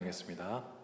찬양하겠습니다.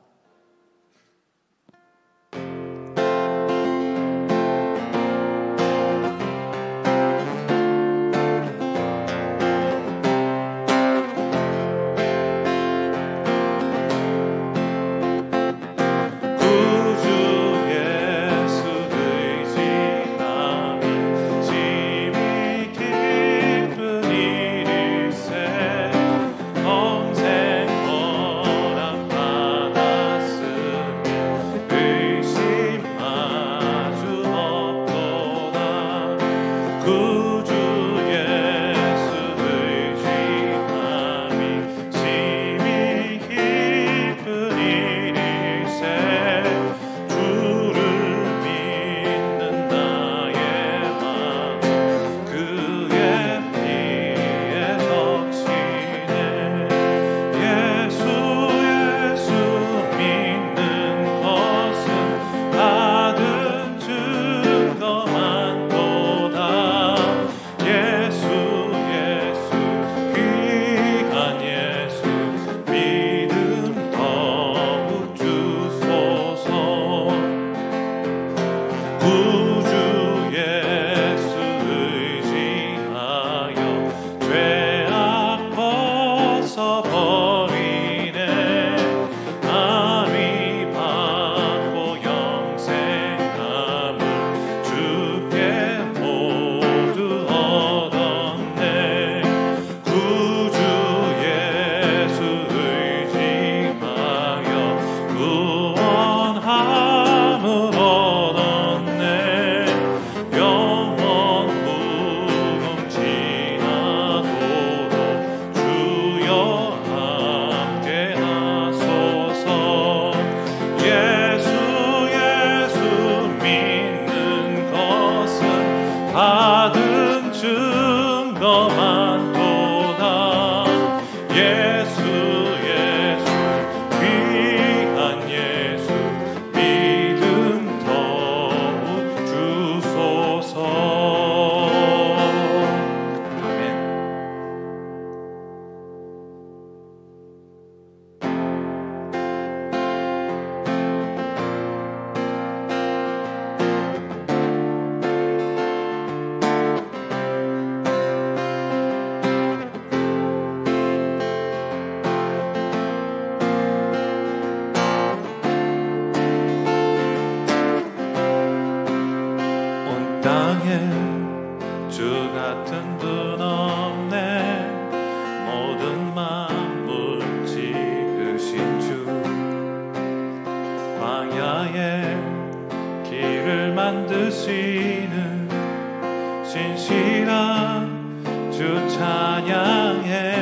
주 같은 분 없네. 모든 만물 지으신 주, 광야에 길을 만드시는 신실한 주 찬양해.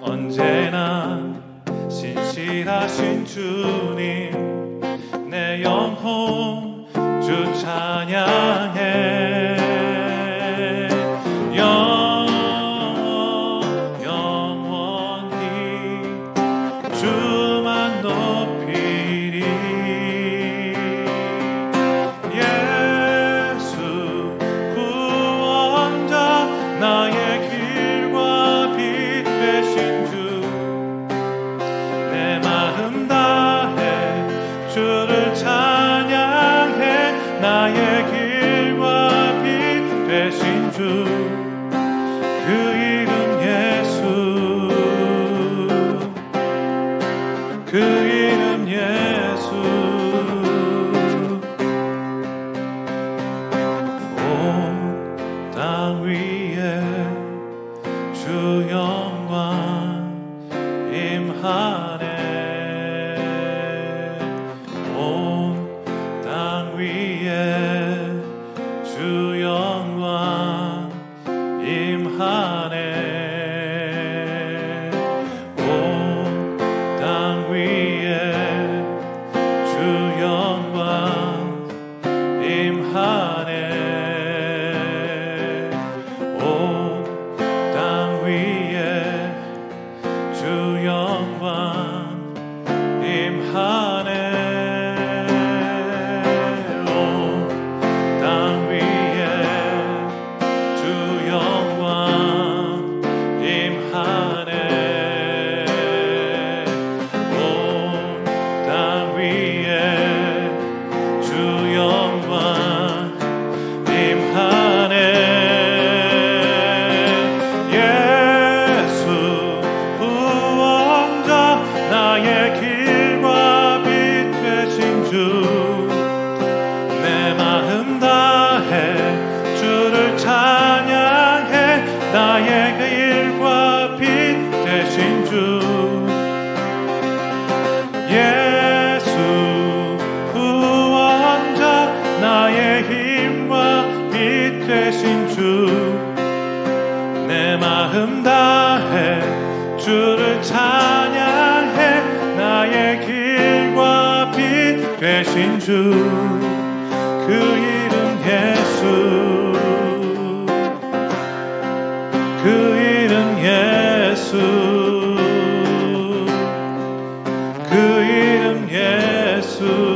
언제나 신실하신 주님, 내 영혼 주 찬양해. 영원히 주만 높이리. 예수 구원자, 나의 길과 빛 되신 주, 내 마음 다해 마음 다해 주를 찬양해. 나의 길과 빛 되신 주 그 이름 예수, 그 이름 예수, 그 이름 예수.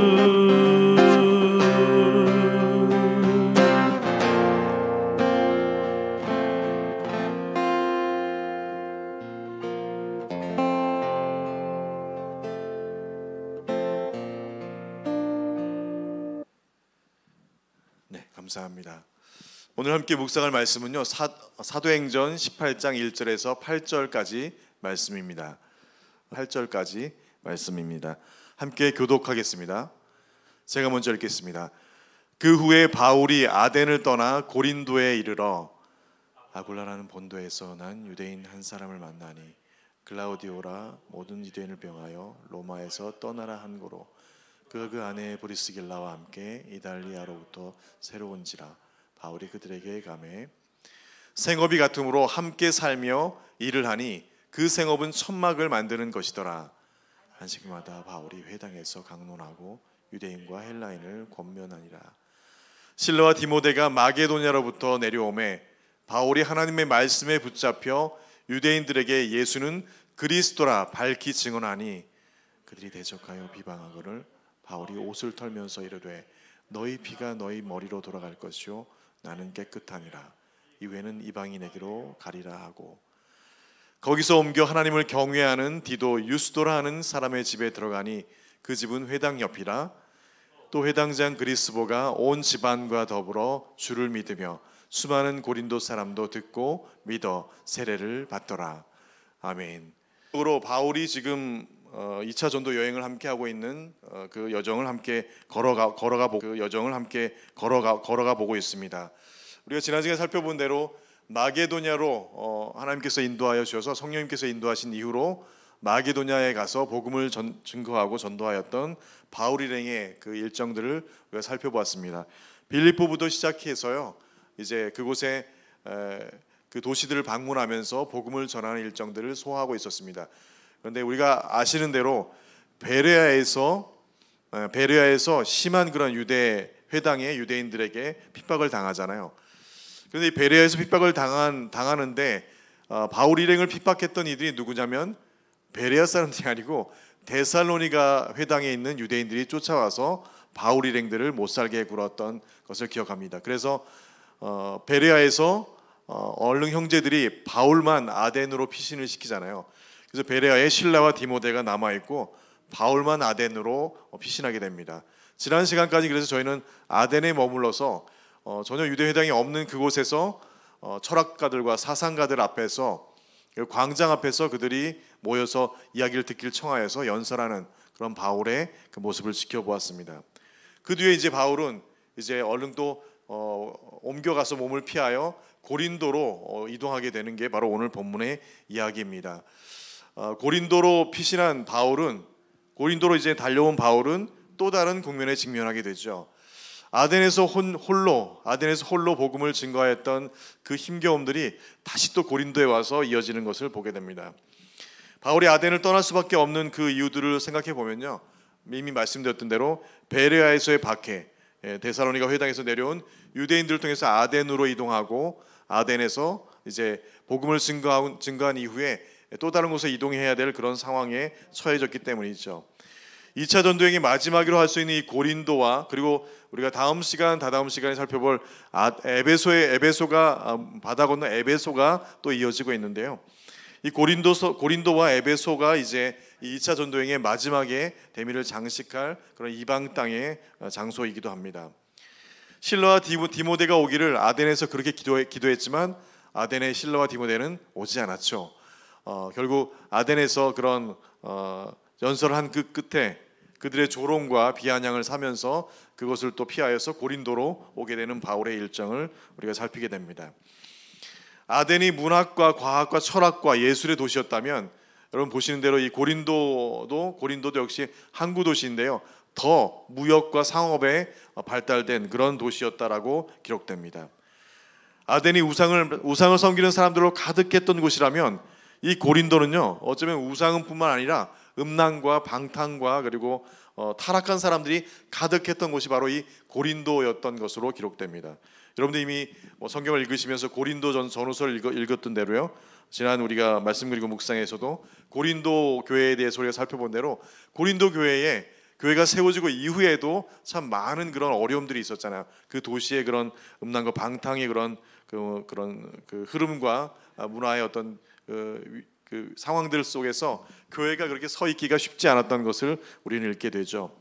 네, 감사합니다. 오늘 함께 묵상할 말씀은요, 사도행전 18장 1절에서 8절까지 말씀입니다. 8절까지 말씀입니다. 함께 교독하겠습니다. 제가 먼저 읽겠습니다. 그 후에 바울이 아덴을 떠나 고린도에 이르러 아굴라라는 본도에서 난 유대인 한 사람을 만나니 글라우디오라 모든 유대인을 병하여 로마에서 떠나라 한 고로 그 아내 브리스길라와 함께 이달리아로부터 새로 온지라. 바울이 그들에게 가매 생업이 같으므로 함께 살며 일을 하니 그 생업은 천막을 만드는 것이더라. 안식일마다 바울이 회당에서 강론하고 유대인과 헬라인을 권면하니라. 실라와 디모데가 마게도냐로부터 내려오매 바울이 하나님의 말씀에 붙잡혀 유대인들에게 예수는 그리스도라 밝히 증언하니 그들이 대적하여 비방하거늘 바울이 옷을 털면서 이르되 너희 피가 너희 머리로 돌아갈 것이요 나는 깨끗하니라. 이후에는 이방인에게로 가리라 하고 거기서 옮겨 하나님을 경외하는 디도 유스도라 하는 사람의 집에 들어가니 그 집은 회당 옆이라. 또 회당장 그리스보가 온 집안과 더불어 주를 믿으며 수많은 고린도 사람도 듣고 믿어 세례를 받더라. 아멘. 으로 바울이 지금 2차 전도 여행을 함께 하고 있는 그 여정을 함께 걸어가 보고 있습니다. 우리가 지난 시간에 살펴본 대로 마게도냐로 하나님께서 인도하여 주셔서 성령님께서 인도하신 이후로 마게도냐에 가서 복음을 증거하고 전도하였던 바울 일행의 그 일정들을 우리가 살펴보았습니다. 빌립보부터 시작해서요, 이제 그곳에 그 도시들을 방문하면서 복음을 전하는 일정들을 소화하고 있었습니다. 그런데 우리가 아시는 대로 베레아에서 심한 그런 유대 회당의 유대인들에게 핍박을 당하잖아요. 그런데 이 베레아에서 핍박을 당하는데 바울 일행을 핍박했던 이들이 누구냐면 베레아 사람들이 아니고 데살로니가 회당에 있는 유대인들이 쫓아와서 바울 일행들을 못살게 굴었던 것을 기억합니다. 그래서 베레아에서 얼른 형제들이 바울만 아덴으로 피신을 시키잖아요. 그래서 베레아에 실라와 디모데가 남아있고 바울만 아덴으로 피신하게 됩니다. 지난 시간까지 그래서 저희는 아덴에 머물러서 전혀 유대회당이 없는 그곳에서 철학가들과 사상가들 앞에서 광장 앞에서 그들이 모여서 이야기를 듣기를 청하여서 연설하는 그런 바울의 그 모습을 지켜보았습니다. 그 뒤에 이제 바울은 이제 얼른 또 옮겨가서 몸을 피하여 고린도로 이동하게 되는 게 바로 오늘 본문의 이야기입니다. 고린도로 피신한 바울은 고린도로 이제 달려온 바울은 또 다른 국면에 직면하게 되죠. 아덴에서 홀로 복음을 증거하였던 그 힘겨움들이 다시 또 고린도에 와서 이어지는 것을 보게 됩니다. 바울이 아덴을 떠날 수밖에 없는 그 이유들을 생각해 보면요, 이미 말씀드렸던 대로 베레아에서의 박해, 데살로니가 회당에서 내려온 유대인들을 통해서 아덴으로 이동하고 아덴에서 이제 복음을 증거한 이후에 또 다른 곳에 이동해야 될 그런 상황에 처해졌기 때문이죠. 2차 전도행의 마지막으로 할 수 있는 이 고린도와 그리고 우리가 다다음 시간에 살펴볼 에베소가 바다 건너 에베소가 또 이어지고 있는데요. 이 고린도와 에베소가 이제 이 2차 전도행의 마지막에 대미를 장식할 그런 이방 땅의 장소이기도 합니다. 실라와 디모데가 오기를 아덴에서 그렇게 기도했지만 아덴에 실라와 디모데는 오지 않았죠. 결국 아덴에서 그런 연설한 그 끝에 그들의 조롱과 비아냥을 사면서 그것을 또 피하여서 고린도로 오게 되는 바울의 일정을 우리가 살피게 됩니다. 아덴이 문학과 과학과 철학과 예술의 도시였다면 여러분 보시는 대로 이 고린도도 역시 항구 도시인데요, 더 무역과 상업에 발달된 그런 도시였다라고 기록됩니다. 아덴이 우상을 섬기는 사람들로 가득했던 곳이라면 이 고린도는요, 어쩌면 우상뿐만 아니라 음란과 방탕과 그리고 타락한 사람들이 가득했던 곳이 바로 이 고린도였던 것으로 기록됩니다. 여러분들 이미 성경을 읽으시면서 고린도 전후서를 읽었던 대로요, 지난 우리가 말씀 그리고 묵상에서도 고린도 교회에 대해서 우리가 살펴본 대로 고린도 교회가 세워지고 이후에도 참 많은 그런 어려움들이 있었잖아요. 그 도시의 그런 음란과 방탕의 그런 흐름과 문화의 어떤 그 상황들 속에서 교회가 그렇게 서 있기가 쉽지 않았던 것을 우리는 읽게 되죠.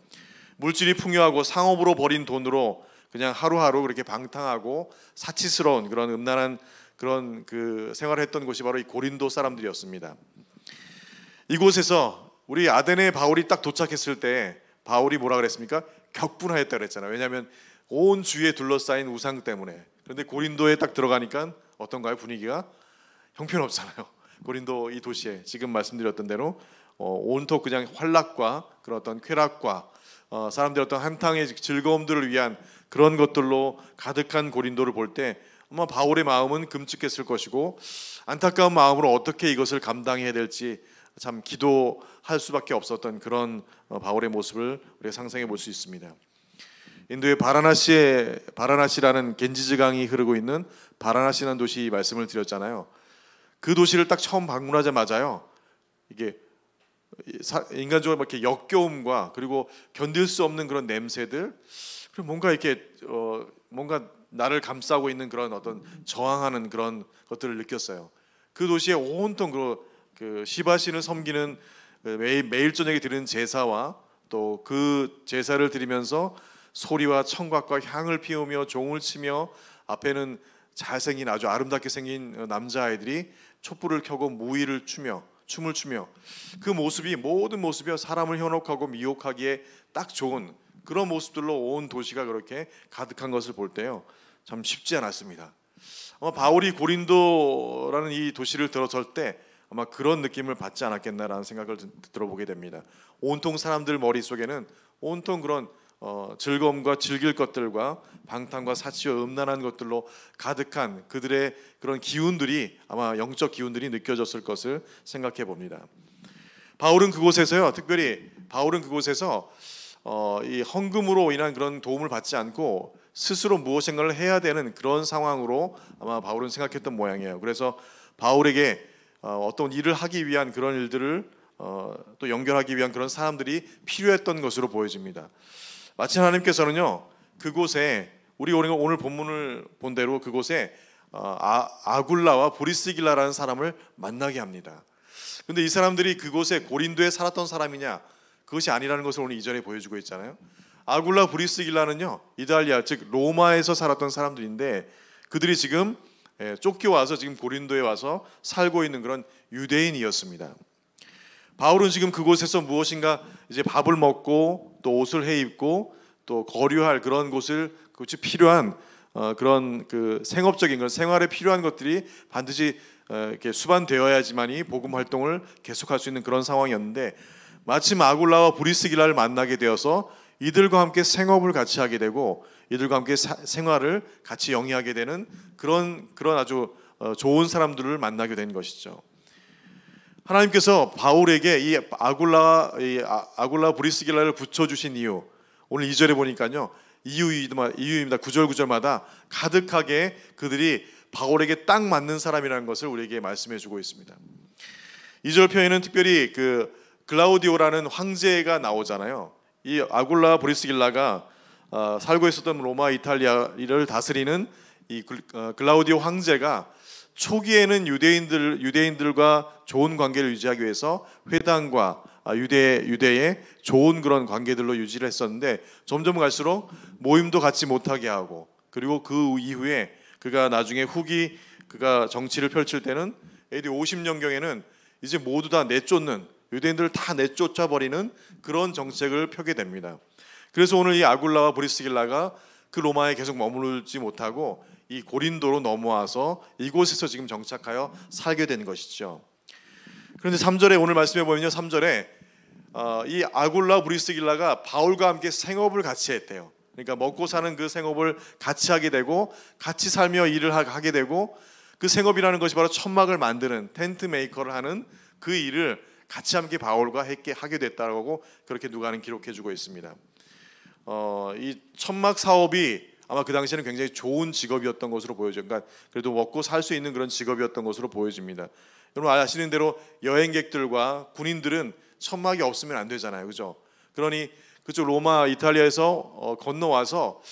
물질이 풍요하고 상업으로 벌인 돈으로 그냥 하루하루 그렇게 방탕하고 사치스러운 그런 음란한 그런 그 생활을 했던 곳이 바로 이 고린도 사람들이었습니다. 이곳에서 우리 아덴에 바울이 딱 도착했을 때 바울이 뭐라 그랬습니까? 격분하였다 그랬잖아요. 왜냐하면 온 주위에 둘러싸인 우상 때문에. 그런데 고린도에 딱 들어가니까 어떤가요? 분위기가 형편없잖아요. 고린도 이 도시에 지금 말씀드렸던 대로 온통 그냥 환락과 그런 어떤 쾌락과 사람들의 어떤 한탕의 즐거움들을 위한 그런 것들로 가득한 고린도를 볼 때 아마 바울의 마음은 끔찍했을 것이고 안타까운 마음으로 어떻게 이것을 감당해야 될지 참 기도할 수밖에 없었던 그런 바울의 모습을 우리가 상상해 볼 수 있습니다. 인도의 바라나시라는 겐지즈 강이 흐르고 있는 바라나시라는 도시 말씀을 드렸잖아요. 그 도시를 딱 처음 방문하자마자요, 이게 인간적으로 이렇게 역겨움과 그리고 견딜 수 없는 그런 냄새들, 그리고 뭔가 이렇게 뭔가 나를 감싸고 있는 그런 어떤 저항하는 그런 것들을 느꼈어요. 그 도시에 온통 그 시바신을 섬기는 매일 저녁에 드리는 제사와 또 그 제사를 드리면서 소리와 청각과 향을 피우며 종을 치며 앞에는 잘생긴 아주 아름답게 생긴 남자아이들이 촛불을 켜고 무의를 추며 춤을 추며 그 모습이 모든 모습이 사람을 현혹하고 미혹하기에 딱 좋은 그런 모습들로 온 도시가 그렇게 가득한 것을 볼 때요, 참 쉽지 않았습니다. 아마 바울이 고린도라는 이 도시를 들어설 때 아마 그런 느낌을 받지 않았겠나라는 생각을 들어보게 됩니다. 온통 사람들 머릿속에는 온통 그런 즐거움과 즐길 것들과 방탕과 사치와 음란한 것들로 가득한 그들의 그런 기운들이 아마 영적 기운들이 느껴졌을 것을 생각해 봅니다. 바울은 그곳에서요, 특별히 바울은 그곳에서 이 헌금으로 인한 그런 도움을 받지 않고 스스로 무엇인가를 해야 되는 그런 상황으로 아마 바울은 생각했던 모양이에요. 그래서 바울에게 어떤 일을 하기 위한 그런 일들을 또 연결하기 위한 그런 사람들이 필요했던 것으로 보여집니다. 마치 하나님께서는요, 그곳에 우리 오늘 본문을 본 대로 그곳에 아굴라와 브리스길라라는 사람을 만나게 합니다. 그런데 이 사람들이 그곳에 고린도에 살았던 사람이냐? 그것이 아니라는 것을 오늘 2절에 보여주고 있잖아요. 아굴라 브리스길라는요, 이탈리아 즉 로마에서 살았던 사람들인데 그들이 지금 쫓겨와서 지금 고린도에 와서 살고 있는 그런 유대인이었습니다. 바울은 지금 그곳에서 무엇인가 이제 밥을 먹고 또 옷을 해 입고 또 거류할 그런 곳이 필요한 그런 그 생업적인 그런 생활에 필요한 것들이 반드시 이렇게 수반되어야지만이 복음 활동을 계속할 수 있는 그런 상황이었는데 마침 아굴라와 브리스길라를 만나게 되어서 이들과 함께 생업을 같이 하게 되고 이들과 함께 생활을 같이 영위하게 되는 그런 아주 좋은 사람들을 만나게 된 것이죠. 하나님께서 바울에게 이 아굴라 브리스길라를 붙여주신 이유, 오늘 2절에 보니까요, 이유입니다. 9절마다 가득하게 그들이 바울에게 딱 맞는 사람이라는 것을 우리에게 말씀해주고 있습니다. 2절 표현은 특별히 그 글라우디오라는 황제가 나오잖아요. 이 아굴라 브리스길라가 살고 있었던 로마 이탈리아를 다스리는 이 글라우디오 황제가 초기에는 유대인들과 좋은 관계를 유지하기 위해서 회당과 유대의 좋은 그런 관계들로 유지를 했었는데 점점 갈수록 모임도 갖지 못하게 하고 그리고 그 이후에 그가 나중에 그가 정치를 펼칠 때는 AD 50년경에는 이제 모두 다 내쫓는 유대인들을 다 내쫓아 버리는 그런 정책을 펴게 됩니다. 그래서 오늘 이 아굴라와 브리스길라가 그 로마에 계속 머무르지 못하고 이 고린도로 넘어와서 이곳에서 지금 정착하여 살게 된 것이죠. 그런데 3절에 오늘 말씀해 보면요, 3절에 이 아굴라 브리스길라가 바울과 함께 생업을 같이 했대요. 그러니까 먹고 사는 그 생업을 같이 하게 되고 같이 살며 일을 하게 되고 그 생업이라는 것이 바로 천막을 만드는 텐트 메이커를 하는 그 일을 같이 함께 바울과 하게 됐다고 그렇게 누가는 기록해주고 있습니다. 이 천막 사업이 아마 그 당시에는 굉장히 좋은 직업이었던 것으로 보여져요. 그러니까 그래도 먹고 살 수 있는 그런 직업이었던 것으로 보여집니다. 여러분 아시는 대로 여행객들과 군인들은 천막이 없으면 안 되잖아요, 그죠? 그러니 그쪽 로마, 이탈리아에서 건너와서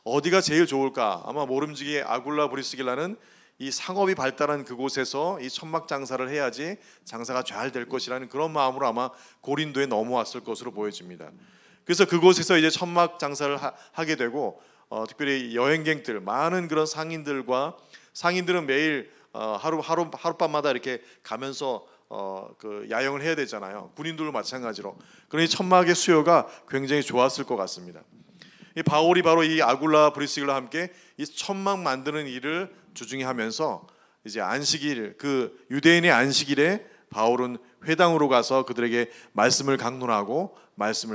어디가 제일 좋을까? 아마 모름지기 아굴라 브리스길라는 이 상업이 발달한 그곳에서 이 천막 장사를 해야지 장사가 잘 될 것이라는 그런 마음으로 아마 고린도에 넘어왔을 것으로 보여집니다. 그래서 그곳에서 이제 천막 장사를 하게 되고 특별히 여행객들, 많은 그런 상인들은 매일 하룻밤마다 이렇게 가면서 그 야영을 해야 되잖아요. 군인들도 마찬가지로. 그러니 천막의 수요가 굉장히 좋았을 것 같습니다. 이 바울이 바로 이 아굴라 브리스길라와 함께 이 천막 만드는 일을 주중에 하면서 이제 안식일, 그 유대인의 안식일에 바울은 회당으로 가서 그들에게 말씀을 강론하고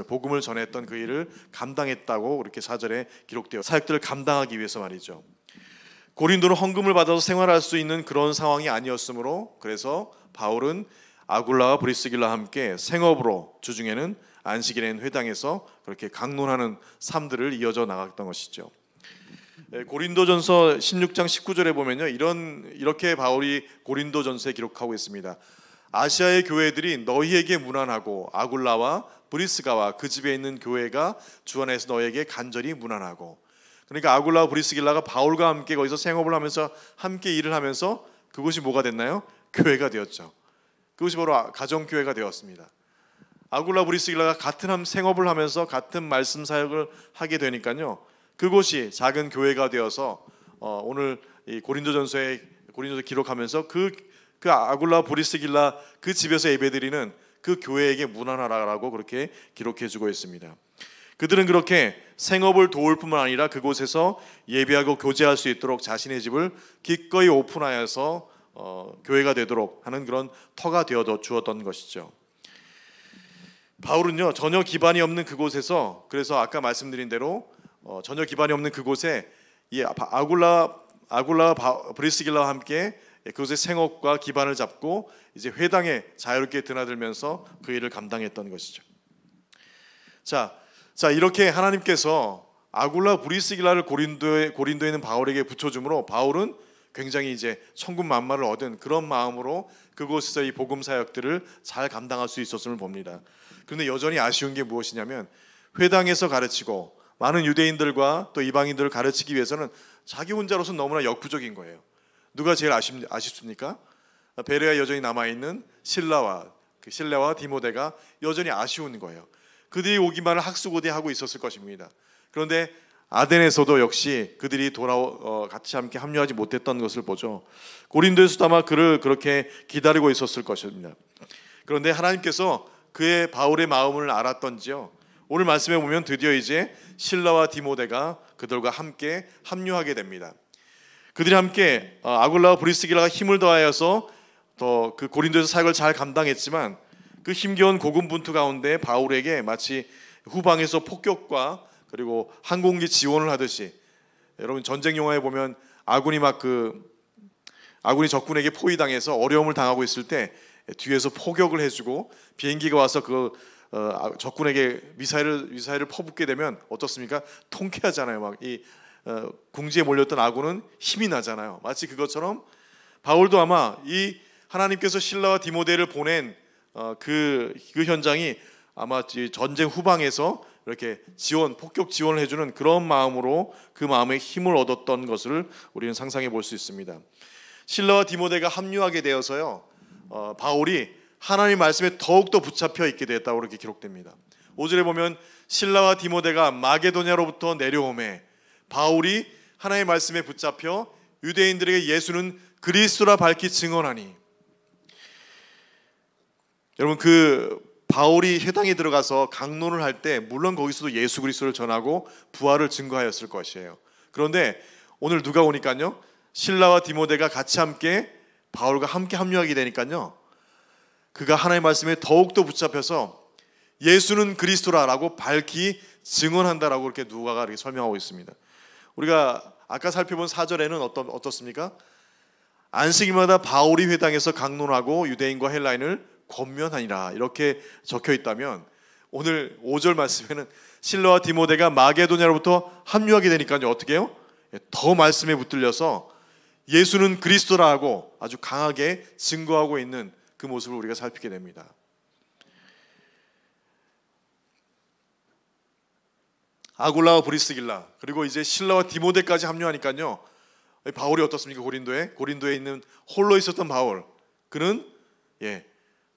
복음을 전했던 그 일을 감당했다고 그렇게 4절에 기록되어 사역들을 감당하기 위해서 말이죠. 고린도는 헌금을 받아서 생활할 수 있는 그런 상황이 아니었으므로 그래서 바울은 아굴라와 브리스길라와 함께 생업으로 주중에는 안식일에는 회당에서 그렇게 강론하는 삶들을 이어져 나갔던 것이죠. 고린도전서 16장 19절에 보면요, 이렇게 바울이 고린도전서에 기록하고 있습니다. 아시아의 교회들이 너희에게 문안하고 아굴라와 브리스가와 그 집에 있는 교회가 주 안에서 너희에게 간절히 문안하고. 그러니까 아굴라와 브리스길라가 바울과 함께 거기서 생업을 하면서 함께 일을 하면서 그곳이 뭐가 됐나요? 교회가 되었죠. 그것이 바로 가정교회가 되었습니다. 아굴라 브리스길라가 같은 생업을 하면서 같은 말씀 사역을 하게 되니까요, 그곳이 작은 교회가 되어서 오늘 이 고린도전서 기록하면서 그 아굴라 브리스길라 그 집에서 예배드리는 그 교회에게 문안하라고 그렇게 기록해주고 있습니다. 그들은 그렇게 생업을 도울 뿐만 아니라 그곳에서 예배하고 교제할 수 있도록 자신의 집을 기꺼이 오픈하여서 교회가 되도록 하는 그런 터가 되어 주었던 것이죠. 바울은요, 전혀 기반이 없는 그곳에서, 그래서 아까 말씀드린 대로 전혀 기반이 없는 그곳에 이 아굴라 브리스길라와 함께 그곳의 생업과 기반을 잡고 이제 회당에 자유롭게 드나들면서 그 일을 감당했던 것이죠. 자 이렇게 하나님께서 아굴라 브리스길라를 고린도에 있는 바울에게 붙여줌으로 바울은 굉장히 이제 천군만마를 얻은 그런 마음으로 그곳에서 이 복음 사역들을 잘 감당할 수 있었음을 봅니다. 그런데 여전히 아쉬운 게 무엇이냐면 회당에서 가르치고 많은 유대인들과 또 이방인들을 가르치기 위해서는 자기 혼자로서는 너무나 역부족인 거예요. 누가 제일 아쉽습니까? 베레아에 여전히 남아있는 실라와 디모데가 여전히 아쉬운 거예요. 그들이 오기만을 학수고대하고 있었을 것입니다. 그런데 아덴에서도 역시 그들이 같이 함께 합류하지 못했던 것을 보죠. 고린도에서도 아마 그를 그렇게 기다리고 있었을 것입니다. 그런데 하나님께서 바울의 마음을 알았던지요, 오늘 말씀에 보면 드디어 이제 실라와 디모데가 그들과 함께 합류하게 됩니다. 그들이 함께 아굴라와 브리스길라가 힘을 더하여서 더 그 고린도에서 사역을 잘 감당했지만 그 힘겨운 고군분투 가운데 바울에게 마치 후방에서 폭격과 그리고 항공기 지원을 하듯이, 여러분 전쟁 영화에 보면 아군이 적군에게 포위당해서 어려움을 당하고 있을 때 뒤에서 포격을 해주고 비행기가 와서 적군에게 미사일을 퍼붓게 되면 어떻습니까? 통쾌하잖아요. 궁지에 몰렸던 아군은 힘이 나잖아요. 마치 그것처럼 바울도 아마 이 하나님께서 실라와 디모데를 보낸 그 현장이 아마 전쟁 후방에서 이렇게 폭격 지원을 해주는 그런 마음으로 그 마음에 힘을 얻었던 것을 우리는 상상해 볼 수 있습니다. 실라와 디모데가 합류하게 되어서요, 바울이 하나님 말씀에 더욱더 붙잡혀 있게 됐다고 그렇게 기록됩니다. 5절에 보면 실라와 디모데가 마게도냐로부터 내려오매 바울이 하나님의 말씀에 붙잡혀 유대인들에게 예수는 그리스도라 밝히 증언하니. 여러분 바울이 회당에 들어가서 강론을 할 때 물론 거기서도 예수 그리스도를 전하고 부활을 증거하였을 것이에요. 그런데 오늘 누가 오니까요, 실라와 디모데가 같이 함께 바울과 함께 합류하게 되니까요, 그가 하나님의 말씀에 더욱더 붙잡혀서 예수는 그리스도라라고 밝히 증언한다라고 그렇게 누가가 이렇게 설명하고 있습니다. 우리가 아까 살펴본 4절에는 어떻습니까? 안식일마다 바울이 회당에서 강론하고 유대인과 헬라인을 권면하니라 이렇게 적혀 있다면, 오늘 5절 말씀에는 실라와 디모데가 마게도냐로부터 합류하게 되니까요, 어떻게 해요? 더 말씀에 붙들려서 예수는 그리스도라고 아주 강하게 증거하고 있는 그 모습을 우리가 살피게 됩니다. 아굴라와 브리스길라, 그리고 이제 실라와 디모데까지 합류하니까요, 바울이 어떻습니까? 고린도에 있는 홀로 있었던 바울, 그는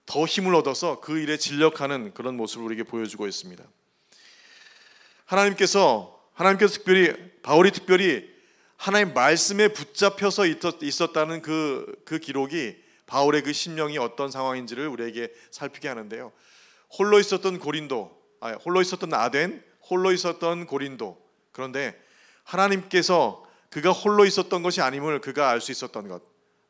더 힘을 얻어서 그 일에 진력하는 그런 모습을 우리에게 보여주고 있습니다. 하나님께서 바울이 특별히 하나님의 말씀에 붙잡혀서 있었다는 그 기록이 바울의 그 심령이 어떤 상황인지를 우리에게 살피게 하는데요. 홀로 있었던 아덴, 홀로 있었던 고린도. 그런데 하나님께서 그가 홀로 있었던 것이 아님을 그가 알 수 있었던 것,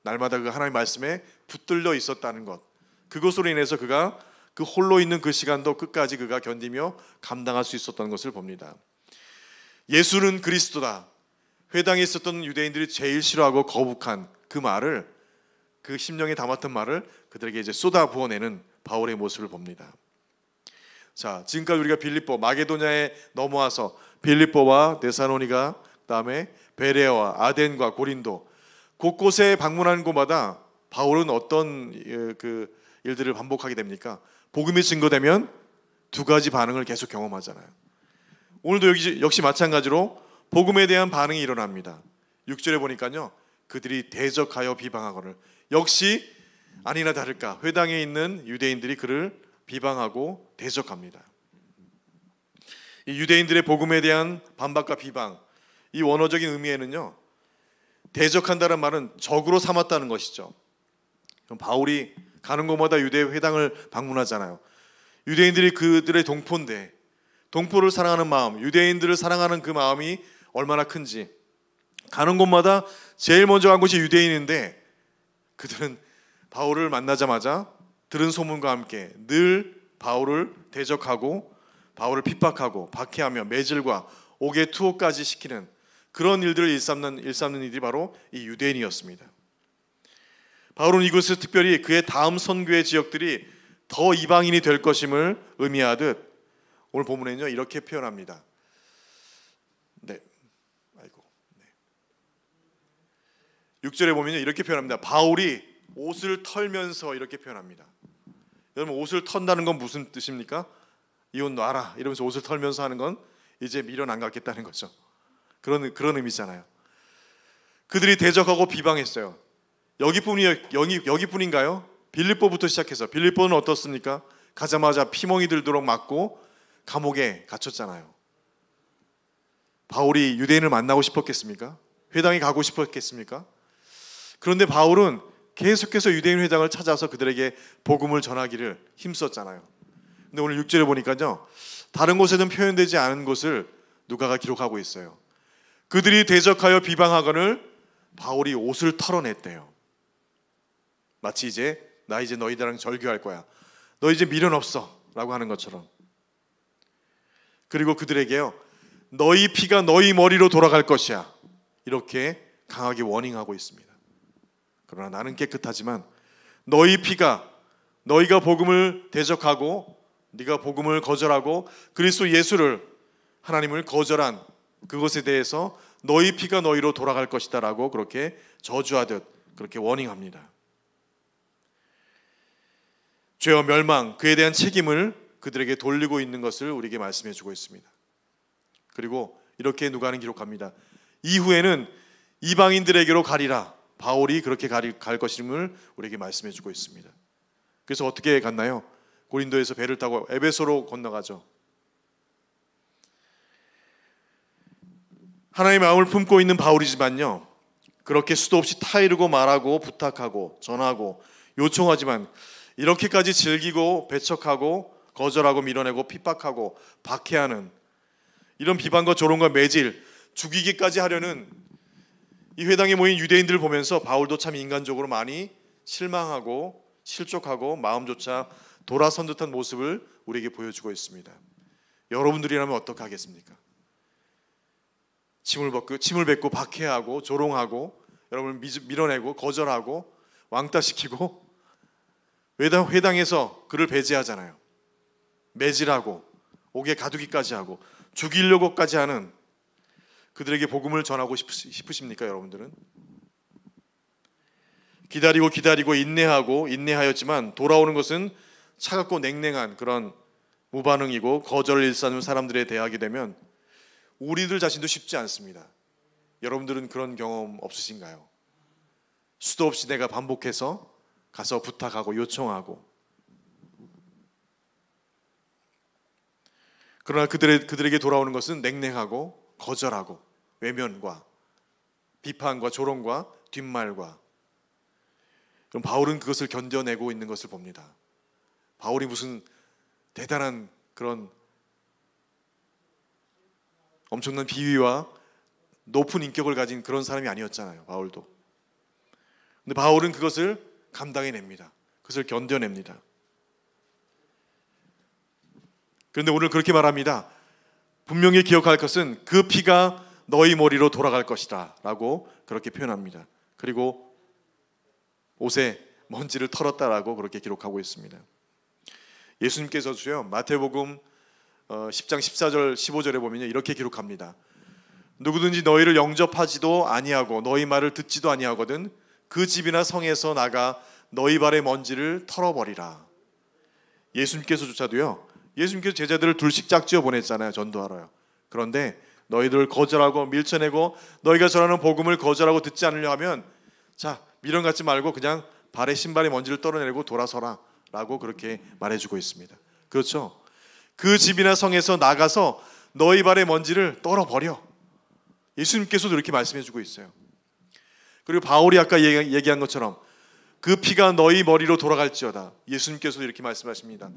날마다 그 하나님의 말씀에 붙들려 있었다는 것, 그것으로 인해서 그가 그 홀로 있는 그 시간도 끝까지 그가 견디며 감당할 수 있었던 것을 봅니다. 예수는 그리스도다, 회당에 있었던 유대인들이 제일 싫어하고 거북한 그 말을, 그 심령에 담았던 말을 그들에게 이제 쏟아 부어내는 바울의 모습을 봅니다. 자, 지금까지 우리가 빌립보, 마게도냐에 넘어와서 빌립보와 데살로니가, 그다음에 베레아와 아덴과 고린도, 곳곳에 방문하는 곳마다 바울은 어떤 그 일들을 반복하게 됩니까? 복음이 증거되면 두 가지 반응을 계속 경험하잖아요. 오늘도 역시 마찬가지로 복음에 대한 반응이 일어납니다. 6절에 보니까요, 그들이 대적하여 비방하거늘, 역시 아니나 다를까 회당에 있는 유대인들이 그를 비방하고 대적합니다. 이 유대인들의 복음에 대한 반박과 비방, 이 원어적인 의미에는요, 대적한다는 말은 적으로 삼았다는 것이죠. 그럼 바울이 가는 곳마다 유대 회당을 방문하잖아요. 유대인들이 그들의 동포인데, 동포를 사랑하는 마음, 유대인들을 사랑하는 그 마음이 얼마나 큰지, 가는 곳마다 제일 먼저 간 곳이 유대인인데 그들은 바울을 만나자마자 들은 소문과 함께 늘 바울을 대적하고 바울을 핍박하고 박해하며 매질과 옥에 투호까지 시키는 그런 일들을 일삼는 일들이 바로 이 유대인이었습니다. 바울은 이곳에서 특별히 그의 다음 선교의 지역들이 더 이방인이 될 것임을 의미하듯 오늘 본문에는요, 이렇게 표현합니다. 6절에 보면요, 이렇게 표현합니다. 바울이 옷을 털면서 이렇게 표현합니다. 여러분, 옷을 턴다는 건 무슨 뜻입니까? 이 옷 놔라 이러면서 옷을 털면서 하는 건 이제 미련 안 갖겠다는 거죠. 그런 의미잖아요. 그들이 대적하고 비방했어요. 여기뿐인가요? 빌립보부터 시작해서, 빌립보는 어떻습니까? 가자마자 피멍이 들도록 맞고 감옥에 갇혔잖아요. 바울이 유대인을 만나고 싶었겠습니까? 회당에 가고 싶었겠습니까? 그런데 바울은 계속해서 유대인 회당을 찾아서 그들에게 복음을 전하기를 힘썼잖아요. 근데 오늘 6절에 보니까요, 다른 곳에는 표현되지 않은 것을 누가가 기록하고 있어요. 그들이 대적하여 비방하거늘 바울이 옷을 털어냈대요. 마치 나 이제 너희들랑 절교할 거야, 너 이제 미련 없어 라고 하는 것처럼. 그리고 그들에게요, 너희 피가 너희 머리로 돌아갈 것이야, 이렇게 강하게 워닝하고 있습니다. 그러나 나는 깨끗하지만 너희 피가, 너희가 복음을 대적하고 네가 복음을 거절하고 그리스도 예수를, 하나님을 거절한 그것에 대해서 너희 피가 너희로 돌아갈 것이다 라고 그렇게 저주하듯 그렇게 워닝합니다. 죄와 멸망, 그에 대한 책임을 그들에게 돌리고 있는 것을 우리에게 말씀해 주고 있습니다. 그리고 이렇게 누가는 기록합니다. 이후에는 이방인들에게로 가리라, 바울이 그렇게 갈 것임을 우리에게 말씀해 주고 있습니다. 그래서 어떻게 갔나요? 고린도에서 배를 타고 에베소로 건너가죠. 하나님의 마음을 품고 있는 바울이지만요, 그렇게 수도 없이 타이르고 말하고 부탁하고 전하고 요청하지만 이렇게까지 즐기고 배척하고 거절하고 밀어내고 핍박하고 박해하는 이런 비방과 조롱과 매질, 죽이기까지 하려는 이 회당에 모인 유대인들을 보면서 바울도 참 인간적으로 많이 실망하고 실족하고 마음조차 돌아선 듯한 모습을 우리에게 보여주고 있습니다. 여러분들이라면 어떻게 하겠습니까? 침을 뱉고 박해하고 조롱하고 여러분을 밀어내고 거절하고 왕따시키고 회당에서 그를 배제하잖아요. 매질하고 옥에 가두기까지 하고 죽이려고까지 하는 그들에게 복음을 전하고 싶으십니까? 여러분들은 기다리고 인내하였지만 돌아오는 것은 차갑고 냉랭한 그런 무반응이고 거절을 일삼는 사람들에 대하게 되면 우리들 자신도 쉽지 않습니다. 여러분들은 그런 경험 없으신가요? 수도 없이 내가 반복해서 가서 부탁하고 요청하고, 그러나 그들에게 돌아오는 것은 냉랭하고 거절하고 외면과 비판과 조롱과 뒷말과. 그럼 바울은 그것을 견뎌내고 있는 것을 봅니다. 바울이 무슨 대단한 그런 엄청난 비위와 높은 인격을 가진 그런 사람이 아니었잖아요. 바울도. 근데 바울은 그것을 감당해냅니다. 그것을 견뎌냅니다. 그런데 오늘 그렇게 말합니다. 분명히 기억할 것은 그 피가 너희 머리로 돌아갈 것이다 라고 그렇게 표현합니다. 그리고 옷에 먼지를 털었다라고 그렇게 기록하고 있습니다. 예수님께서도요, 마태복음 10장 14절 15절에 보면 이렇게 기록합니다. 누구든지 너희를 영접하지도 아니하고 너희 말을 듣지도 아니하거든 그 집이나 성에서 나가 너희 발의 먼지를 털어버리라. 예수님께서조차도요, 예수님께서 제자들을 둘씩 짝지어 보냈잖아요. 전도하러요. 그런데 너희들 거절하고 밀쳐내고 너희가 전하는 복음을 거절하고 듣지 않으려 하면 자, 미련 갖지 말고 그냥 발에 신발의 먼지를 떨어내고 돌아서라 라고 그렇게 말해주고 있습니다. 그렇죠? 그 집이나 성에서 나가서 너희 발의 먼지를 떨어버려. 예수님께서도 이렇게 말씀해주고 있어요. 그리고 바울이 아까 얘기한 것처럼 그 피가 너희 머리로 돌아갈지어다. 예수님께서도 이렇게 말씀하십니다.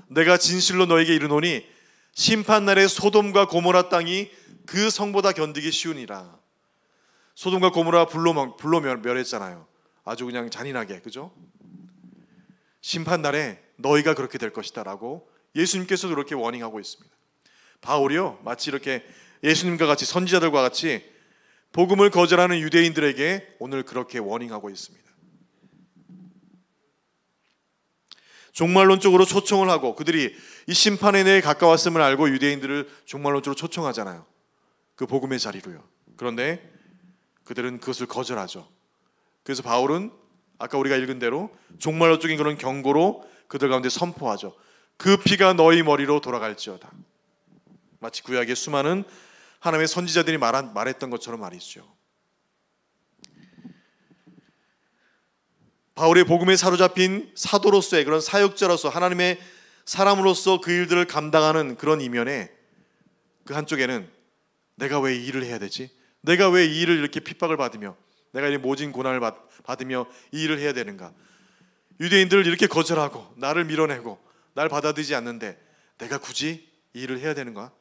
내가 진실로 너에게 이르노니 심판날에 소돔과 고모라 땅이 그 성보다 견디기 쉬우니라. 소돔과 고모라 불로 멸했잖아요. 아주 그냥 잔인하게, 그죠? 심판날에 너희가 그렇게 될 것이다 라고 예수님께서도 그렇게 워닝하고 있습니다. 바울이요, 마치 이렇게 예수님과 같이 선지자들과 같이 복음을 거절하는 유대인들에게 오늘 그렇게 워닝하고 있습니다. 종말론적으로 초청을 하고 그들이 이 심판에 대해 가까웠음을 알고 유대인들을 종말론적으로 초청하잖아요. 그 복음의 자리로요. 그런데 그들은 그것을 거절하죠. 그래서 바울은 아까 우리가 읽은 대로 종말론적인 그런 경고로 그들 가운데 선포하죠. 그 피가 너희 머리로 돌아갈지어다. 마치 구약의 수많은 하나님의 선지자들이 말했던 것처럼 말이죠. 바울의 복음에 사로잡힌 사도로서의 그런 사역자로서 하나님의 사람으로서 그 일들을 감당하는 그런 이면에 그 한쪽에는 내가 왜 이 일을 해야 되지? 내가 왜 이 일을 이렇게 핍박을 받으며 내가 이 모진 고난을 받으며 이 일을 해야 되는가? 유대인들을 이렇게 거절하고 나를 밀어내고 날 받아들이지 않는데 내가 굳이 이 일을 해야 되는가?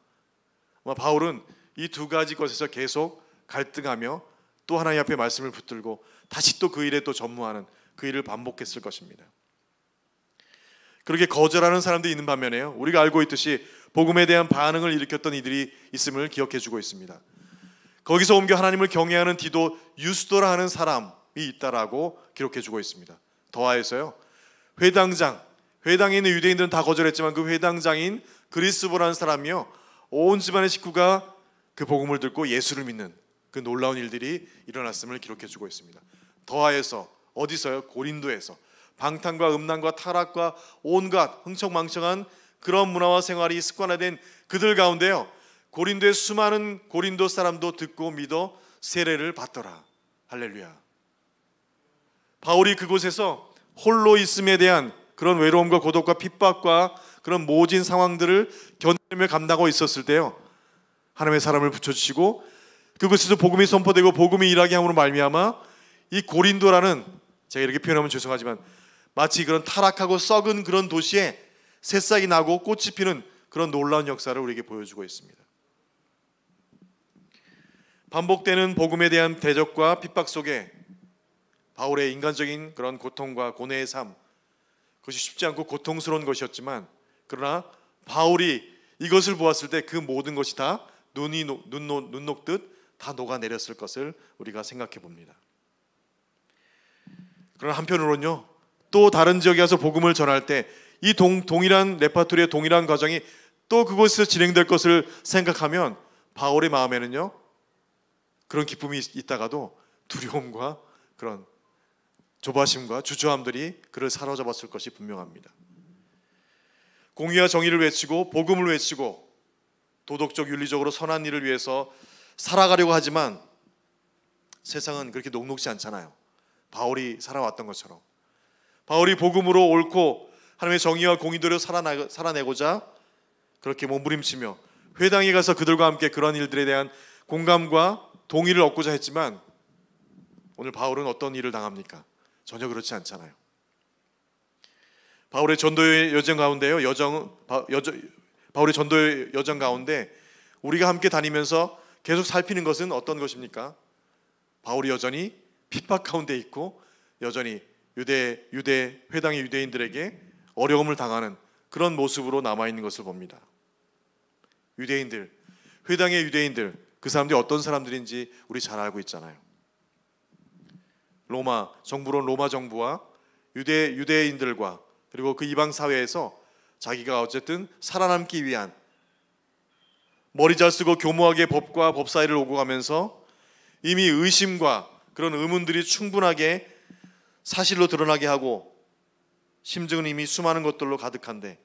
바울은 이 두 가지 것에서 계속 갈등하며 또 하나님 앞에 말씀을 붙들고 다시 또 그 일에 또 전무하는 그 일을 반복했을 것입니다. 그렇게 거절하는 사람들이 있는 반면에요, 우리가 알고 있듯이 복음에 대한 반응을 일으켰던 이들이 있음을 기억해주고 있습니다. 거기서 옮겨 하나님을 경외하는 디도 유스도라 하는 사람이 있다라고 기록해주고 있습니다. 더하여서요, 회당에 있는 유대인들은 다 거절했지만 그 회당장인 그리스보라는 사람이요, 온 집안의 식구가 그 복음을 듣고 예수를 믿는 그 놀라운 일들이 일어났음을 기록해주고 있습니다. 더하여서 어디서요? 고린도에서 방탕과 음란과 타락과 온갖 흥청망청한 그런 문화와 생활이 습관화된 그들 가운데요, 고린도의 수많은 고린도 사람도 듣고 믿어 세례를 받더라. 할렐루야. 바울이 그곳에서 홀로 있음에 대한 그런 외로움과 고독과 핍박과 그런 모진 상황들을 견디며 감당하고 있었을 때요, 하나님의 사람을 붙여주시고 그곳에서 복음이 선포되고 복음이 일하게 함으로 말미암아 이 고린도라는, 제가 이렇게 표현하면 죄송하지만 마치 그런 타락하고 썩은 그런 도시에 새싹이 나고 꽃이 피는 그런 놀라운 역사를 우리에게 보여주고 있습니다. 반복되는 복음에 대한 대적과 핍박 속에 바울의 인간적인 그런 고통과 고뇌의 삶, 그것이 쉽지 않고 고통스러운 것이었지만, 그러나 바울이 이것을 보았을 때 그 모든 것이 다 눈 녹듯 다 녹아내렸을 것을 우리가 생각해 봅니다. 그러나 한편으로는요, 또 다른 지역에 가서 복음을 전할 때 이 동일한 레파토리의 동일한 과정이 또 그곳에서 진행될 것을 생각하면 바울의 마음에는요, 그런 기쁨이 있다가도 두려움과 그런 조바심과 주저함들이 그를 사로잡았을 것이 분명합니다. 공의와 정의를 외치고 복음을 외치고 도덕적 윤리적으로 선한 일을 위해서 살아가려고 하지만 세상은 그렇게 녹록지 않잖아요. 바울이 살아왔던 것처럼 바울이 복음으로 옳고 하나님의 정의와 공의대로 살아내고자 그렇게 몸부림치며 회당에 가서 그들과 함께 그런 일들에 대한 공감과 동의를 얻고자 했지만, 오늘 바울은 어떤 일을 당합니까? 전혀 그렇지 않잖아요. 바울의 전도의 여정 가운데요, 바울의 전도의 여정 가운데 우리가 함께 다니면서 계속 살피는 것은 어떤 것입니까? 바울이 여전히 핍박 가운데 있고 여전히 유대 회당의 유대인들에게 어려움을 당하는 그런 모습으로 남아있는 것을 봅니다. 유대인들, 회당의 유대인들, 그 사람들이 어떤 사람들인지 우리 잘 알고 있잖아요. 로마 정부와 유대인들과 그리고 그 이방 사회에서 자기가 어쨌든 살아남기 위한, 머리 잘 쓰고 교모하게 법과 법 사이를 오고 가면서 이미 의심과 그런 의문들이 충분하게 사실로 드러나게 하고 심증은 이미 수많은 것들로 가득한데,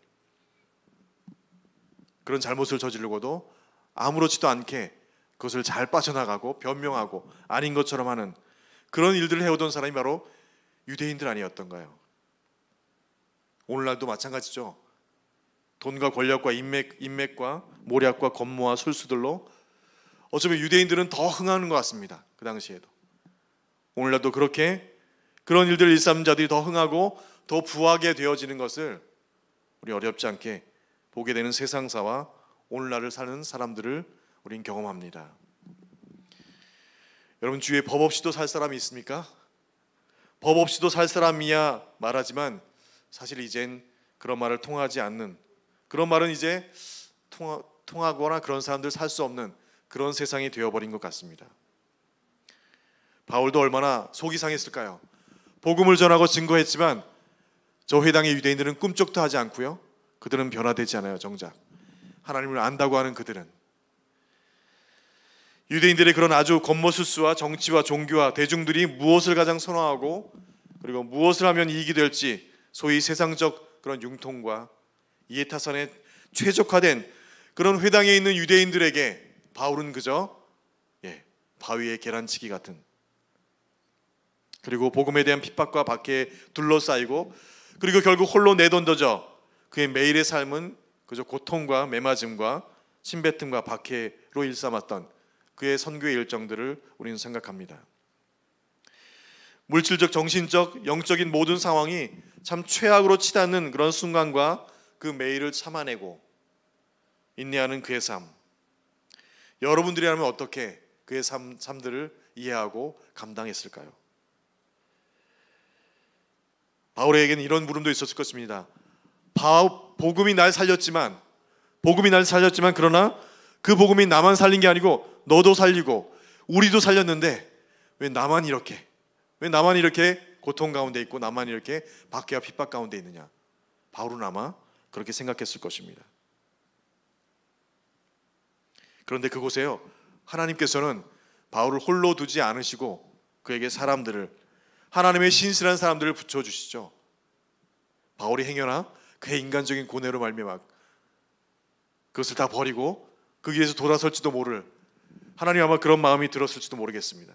그런 잘못을 저지르고도 아무렇지도 않게 그것을 잘 빠져나가고 변명하고 아닌 것처럼 하는 그런 일들을 해오던 사람이 바로 유대인들 아니었던가요? 오늘날도 마찬가지죠. 돈과 권력과 인맥과 모략과 권모와 술수들로 어쩌면 유대인들은 더 흥하는 것 같습니다. 그 당시에도. 오늘날도 그런 일들을 일삼는 자들이 더 흥하고 더 부하게 되어지는 것을 우리 어렵지 않게 보게 되는 세상사와 오늘날을 사는 사람들을 우린 경험합니다. 여러분, 주위에 법 없이도 살 사람이 있습니까? 법 없이도 살 사람이야 말하지만 사실 이젠 그런 말을 통하지 않는, 그런 말은 이제 통하거나 그런 사람들 살 수 없는 그런 세상이 되어버린 것 같습니다. 바울도 얼마나 속이 상했을까요? 복음을 전하고 증거했지만 저 회당의 유대인들은 꿈쩍도 하지 않고요, 그들은 변화되지 않아요. 정작 하나님을 안다고 하는 그들은, 유대인들의 그런 아주 겉모술수와 정치와 종교와 대중들이 무엇을 가장 선호하고 그리고 무엇을 하면 이익이 될지, 소위 세상적 그런 융통과 이해타산에 최적화된 그런 회당에 있는 유대인들에게 바울은 그저 바위에 계란치기 같은, 그리고 복음에 대한 핍박과 박해에 둘러싸이고 그리고 결국 홀로 내던져져 그의 매일의 삶은 그저 고통과 매맞음과 침뱉음과 박해로 일삼았던 그의 선교의 일정들을 우리는 생각합니다. 물질적, 정신적, 영적인 모든 상황이 참 최악으로 치닫는 그런 순간과 그 매일을 참아내고 인내하는 그의 삶, 여러분들이라면 어떻게 그의 삶들을 이해하고 감당했을까요? 바울에게는 이런 물음도 있었을 것입니다. 복음이 날 살렸지만 그러나 그 복음이 나만 살린 게 아니고 너도 살리고 우리도 살렸는데 왜 나만 이렇게 고통 가운데 있고 나만 이렇게 박해와 핍박 가운데 있느냐? 바울은 아마 그렇게 생각했을 것입니다. 그런데 그곳에요, 하나님께서는 바울을 홀로 두지 않으시고 그에게 하나님의 신실한 사람들을 붙여주시죠. 바울이 행여나 그의 인간적인 고뇌로 말미암아 그것을 다 버리고 그 길에서 돌아설지도 모를, 하나님 아마 그런 마음이 들었을지도 모르겠습니다.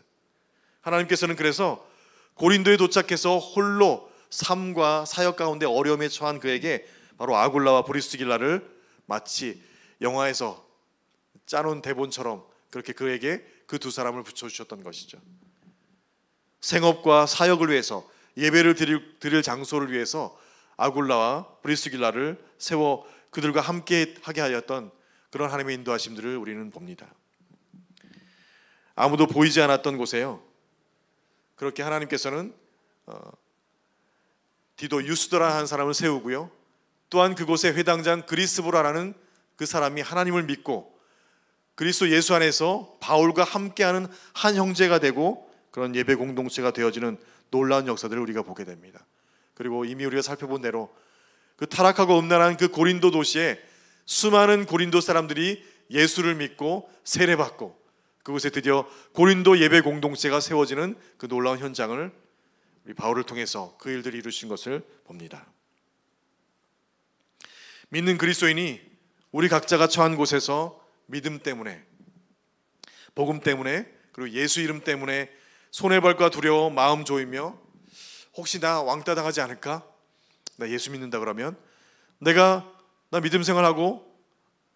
하나님께서는 그래서 고린도에 도착해서 홀로 삶과 사역 가운데 어려움에 처한 그에게 바로 아굴라와 브리스길라를 마치 영화에서 짜놓은 대본처럼 그렇게 그에게 그 두 사람을 붙여주셨던 것이죠. 생업과 사역을 위해서, 예배를 드릴 장소를 위해서 아굴라와 브리스길라를 세워 그들과 함께 하게 하였던 그런 하나님의 인도하심들을 우리는 봅니다. 아무도 보이지 않았던 곳에요, 그렇게 하나님께서는 디도 유스도라는 사람을 세우고요. 또한 그곳에 회당장 그리스보라라는 그 사람이 하나님을 믿고 그리스도 예수 안에서 바울과 함께하는 한 형제가 되고 그런 예배 공동체가 되어지는 놀라운 역사들을 우리가 보게 됩니다. 그리고 이미 우리가 살펴본 대로 그 타락하고 음란한 그 고린도 도시에 수많은 고린도 사람들이 예수를 믿고 세례받고 그곳에 드디어 고린도 예배 공동체가 세워지는 그 놀라운 현장을 우리 바울을 통해서 그 일들이 이루신 것을 봅니다. 믿는 그리스도인이 우리 각자가 처한 곳에서 믿음 때문에, 복음 때문에, 그리고 예수 이름 때문에 손해볼까 두려워 마음 조이며 혹시 나 왕따 당하지 않을까? 나 예수 믿는다 그러면 나 믿음 생활하고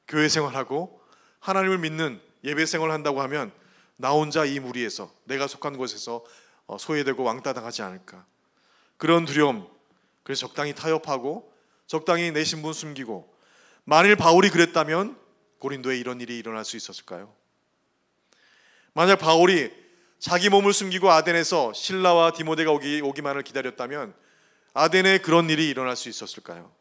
교회 생활하고 하나님을 믿는 예배 생활을 한다고 하면 나 혼자 이 무리에서 내가 속한 곳에서 소외되고 왕따 당하지 않을까? 그런 두려움, 그래서 적당히 타협하고 적당히 내 신분 숨기고 만일 바울이 그랬다면 고린도에 이런 일이 일어날 수 있었을까요? 만약 바울이 자기 몸을 숨기고 아덴에서 실라와 디모데가 오기만을 기다렸다면 아덴에 그런 일이 일어날 수 있었을까요?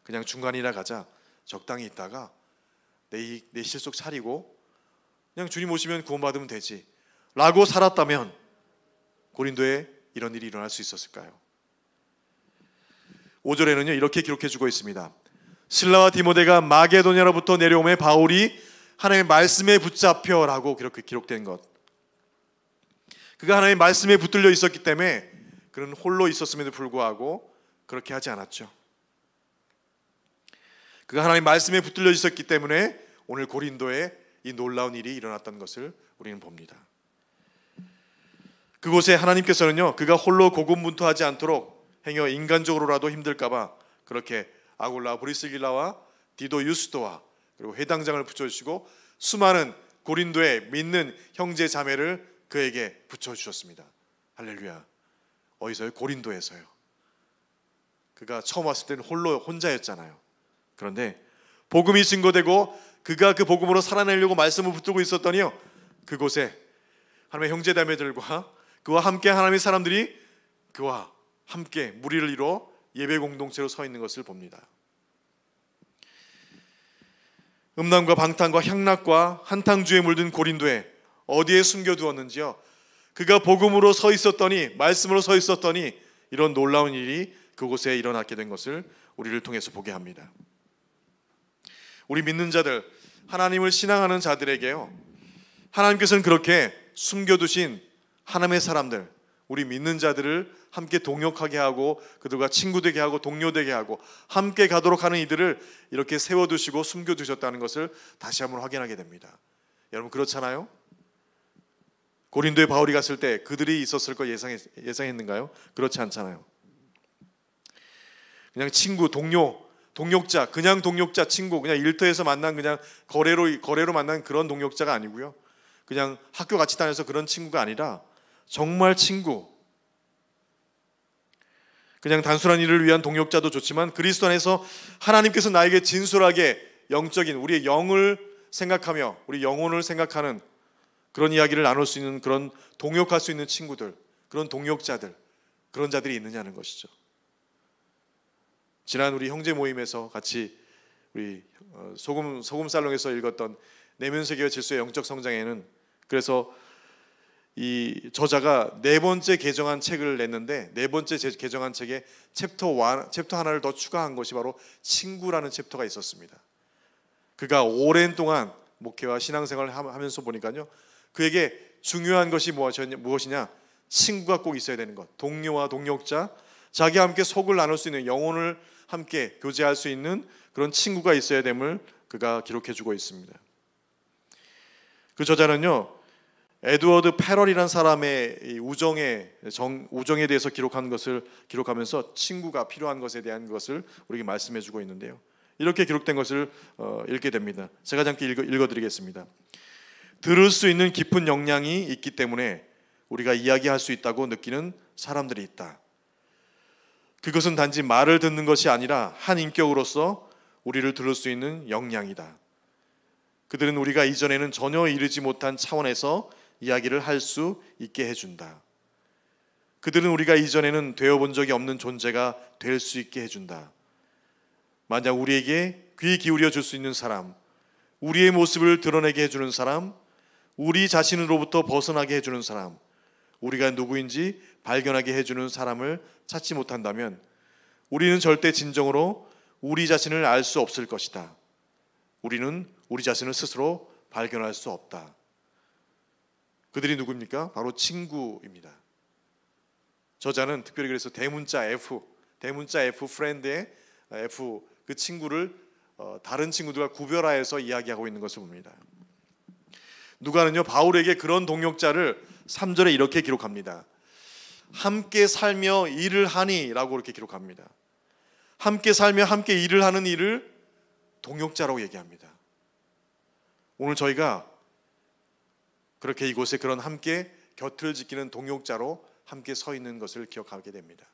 그냥 중간이나 가자, 적당히 있다가 내 실속 차리고 그냥 주님 오시면 구원받으면 되지 라고 살았다면 고린도에 이런 일이 일어날 수 있었을까요? 5절에는요 이렇게 기록해주고 있습니다. 실라와 디모데가 마게도냐로부터 내려오매 바울이 하나님의 말씀에 붙잡혀 라고 그렇게 기록된 것, 그가 하나님의 말씀에 붙들려 있었기 때문에 그는 홀로 있었음에도 불구하고 그렇게 하지 않았죠. 그가 하나님의 말씀에 붙들려 있었기 때문에 오늘 고린도에 이 놀라운 일이 일어났던 것을 우리는 봅니다. 그곳에 하나님께서는요 그가 홀로 고군분투하지 않도록 행여 인간적으로라도 힘들까봐 그렇게 아굴라 브리스길라와 디도 유스도와 그리고 회당장을 붙여주시고 수많은 고린도에 믿는 형제 자매를 그에게 붙여주셨습니다. 할렐루야. 어디서요? 고린도에서요. 그가 처음 왔을 때는 혼자였잖아요. 그런데 복음이 증거되고 그가 그 복음으로 살아내려고 말씀을 붙들고 있었더니요 그곳에 하나님의 형제 자매들과 그와 함께 하나님의 사람들이 그와 함께 무리를 이루어 예배 공동체로 서 있는 것을 봅니다. 음란과 방탕과 향락과 한탕주에 물든 고린도에 어디에 숨겨두었는지요 그가 복음으로 서 있었더니 말씀으로 서 있었더니 이런 놀라운 일이 그곳에 일어났게 된 것을 우리를 통해서 보게 합니다. 우리 믿는 자들, 하나님을 신앙하는 자들에게요 하나님께서는 그렇게 숨겨두신 하나님의 사람들, 우리 믿는 자들을 함께 동역하게 하고 그들과 친구 되게 하고 동료 되게 하고 함께 가도록 하는 이들을 이렇게 세워두시고 숨겨두셨다는 것을 다시 한번 확인하게 됩니다. 여러분 그렇잖아요? 고린도에 바울이 갔을 때 그들이 있었을 거 예상했는가요? 그렇지 않잖아요. 그냥 친구, 동역자, 그냥 동역자, 친구, 그냥 일터에서 만난 그냥 거래로 만난 그런 동역자가 아니고요. 그냥 학교 같이 다녀서 그런 친구가 아니라 정말 친구, 그냥 단순한 일을 위한 동역자도 좋지만 그리스도 안에서 하나님께서 나에게 진솔하게 영적인 우리의 영을 생각하며 우리 영혼을 생각하는 그런 이야기를 나눌 수 있는 그런 동역할 수 있는 친구들, 그런 동역자들, 그런 자들이 있느냐는 것이죠. 지난 우리 형제 모임에서 같이 우리 소금 살롱에서 읽었던 내면 세계와 질서의 영적 성장에는 그래서 이 저자가 네 번째 개정한 책을 냈는데 네 번째 개정한 책에 챕터 하나를 더 추가한 것이 바로 친구라는 챕터가 있었습니다. 그가 오랜 동안 목회와 신앙생활을 하면서 보니까요 그에게 중요한 것이 무엇이냐, 친구가 꼭 있어야 되는 것, 동료와 동역자, 자기와 함께 속을 나눌 수 있는, 영혼을 함께 교제할 수 있는 그런 친구가 있어야 됨을 그가 기록해주고 있습니다. 그 저자는요 에드워드 패럴이라는 사람의 우정에 대해서 기록한 것을 기록하면서 친구가 필요한 것에 대한 것을 우리에게 말씀해주고 있는데요. 이렇게 기록된 것을 읽게 됩니다. 제가 잠깐 읽어드리겠습니다. 들을 수 있는 깊은 역량이 있기 때문에 우리가 이야기할 수 있다고 느끼는 사람들이 있다. 그것은 단지 말을 듣는 것이 아니라 한 인격으로서 우리를 들을 수 있는 역량이다. 그들은 우리가 이전에는 전혀 이르지 못한 차원에서 이야기를 할 수 있게 해준다. 그들은 우리가 이전에는 되어본 적이 없는 존재가 될 수 있게 해준다. 만약 우리에게 귀 기울여 줄 수 있는 사람, 우리의 모습을 드러내게 해주는 사람, 우리 자신으로부터 벗어나게 해주는 사람, 우리가 누구인지 발견하게 해주는 사람을 찾지 못한다면 우리는 절대 진정으로 우리 자신을 알 수 없을 것이다. 우리는 우리 자신을 스스로 발견할 수 없다. 그들이 누구입니까? 바로 친구입니다. 저자는 특별히 그래서 대문자 F 프렌드의 F, 그 친구를 다른 친구들과 구별하여서 이야기하고 있는 것을 봅니다. 누가는요, 바울에게 그런 동역자를 3절에 이렇게 기록합니다. 함께 살며 일을 하니 라고 이렇게 기록합니다. 함께 살며 함께 일을 하는 일을 동역자라고 얘기합니다. 오늘 저희가 그렇게 이곳에 그런 함께 곁을 지키는 동역자로 함께 서 있는 것을 기억하게 됩니다.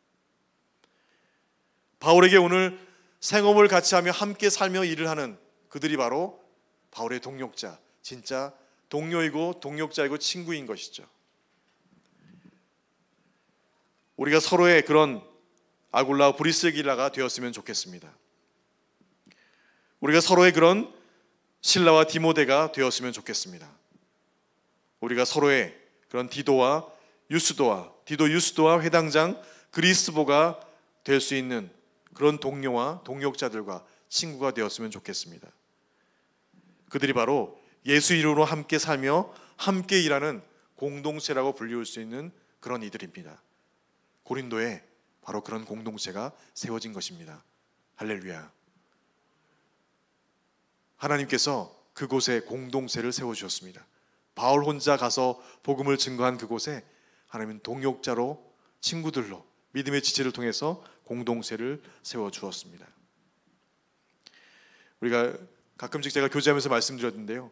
바울에게 오늘 생업을 같이 하며 함께 살며 일을 하는 그들이 바로 바울의 동역자, 진짜 동료이고 동역자이고 친구인 것이죠. 우리가 서로의 그런 아굴라 브리스길라가 되었으면 좋겠습니다. 우리가 서로의 그런 실라와 디모데가 되었으면 좋겠습니다. 우리가 서로의 그런 디도 유스도와 회당장 그리스보가 될 수 있는 그런 동료와 동역자들과 친구가 되었으면 좋겠습니다. 그들이 바로 예수 이름으로 함께 살며 함께 일하는 공동체라고 불리울 수 있는 그런 이들입니다. 고린도에 바로 그런 공동체가 세워진 것입니다. 할렐루야. 하나님께서 그곳에 공동체를 세워주셨습니다. 바울 혼자 가서 복음을 증거한 그곳에 하나님은 동역자로, 친구들로 믿음의 지체를 통해서 공동체를 세워주었습니다. 우리가 가끔씩 제가 교제하면서 말씀드렸는데요,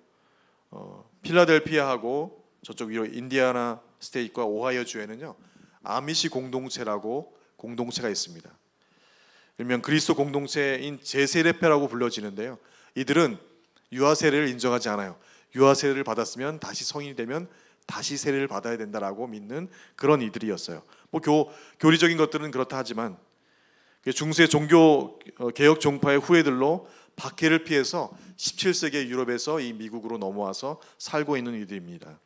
필라델피아하고 저쪽 위로 인디아나 스테이트와 오하이오 주에는요, 아미시 공동체라고 공동체가 있습니다. 일명 그리스도 공동체인 제세례패라고 불려지는데요, 이들은 유아 세례를 인정하지 않아요. 유아 세례를 받았으면 다시 성인이 되면 다시 세례를 받아야 된다라고 믿는 그런 이들이었어요. 뭐 교리적인 것들은 그렇다 하지만 중세 종교 개혁 종파의 후예들로 박해를 피해서 17세기 유럽에서 이 미국으로 넘어와서 살고 있는 이들입니다.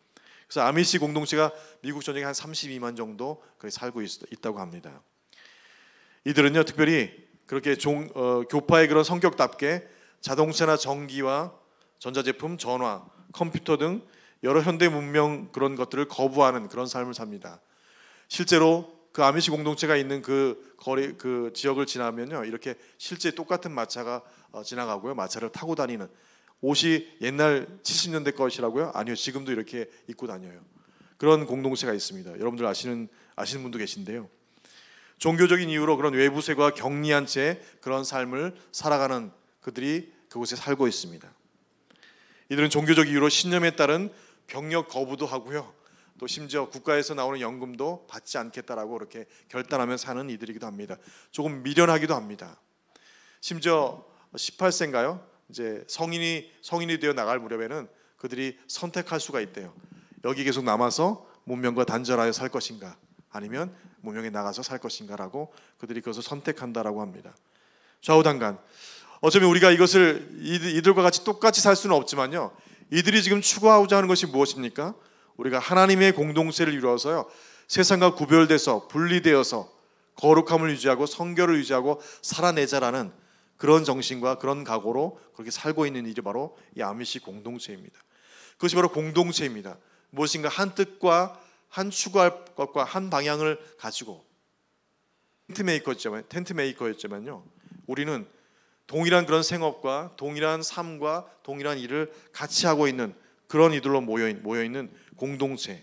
그래서 아미시 공동체가 미국 전역에 한 32만 정도 살고 있다고 합니다. 이들은요, 특별히 그렇게 교파의 그런 성격답게 자동차나 전기와 전자제품, 전화, 컴퓨터 등 여러 현대 문명 그런 것들을 거부하는 그런 삶을 삽니다. 실제로 그 아미시 공동체가 있는 그 지역을 지나면요, 이렇게 실제 똑같은 마차가 지나가고요, 마차를 타고 다니는, 옷이 옛날 70년대 것이라고요? 아니요, 지금도 이렇게 입고 다녀요. 그런 공동체가 있습니다. 여러분들 아시는 분도 계신데요, 종교적인 이유로 그런 외부 세계와 격리한 채 그런 삶을 살아가는 그들이 그곳에 살고 있습니다. 이들은 종교적 이유로 신념에 따른 병력 거부도 하고요, 또 심지어 국가에서 나오는 연금도 받지 않겠다라고 그렇게 결단하며 사는 이들이기도 합니다. 조금 미련하기도 합니다. 심지어 18세인가요? 이제 성인이 되어 나갈 무렵에는 그들이 선택할 수가 있대요. 여기 계속 남아서 문명과 단절하여 살 것인가, 아니면 문명에 나가서 살 것인가라고 그들이 그것을 선택한다라고 합니다. 좌우당간. 어쩌면 우리가 이것을 이들과 같이 똑같이 살 수는 없지만요, 이들이 지금 추구하고자 하는 것이 무엇입니까? 우리가 하나님의 공동체를 이루어서요, 세상과 구별돼서 분리되어서 거룩함을 유지하고 성결을 유지하고 살아내자라는 그런 정신과 그런 각오로 그렇게 살고 있는 일이 바로 이 아미시 공동체입니다. 그것이 바로 공동체입니다. 무엇인가 한 뜻과 한 추구할 것과 한 방향을 가지고, 텐트 메이커였지만요, 우리는 동일한 그런 생업과 동일한 삶과 동일한 일을 같이 하고 있는 그런 이들로 모여있는 공동체.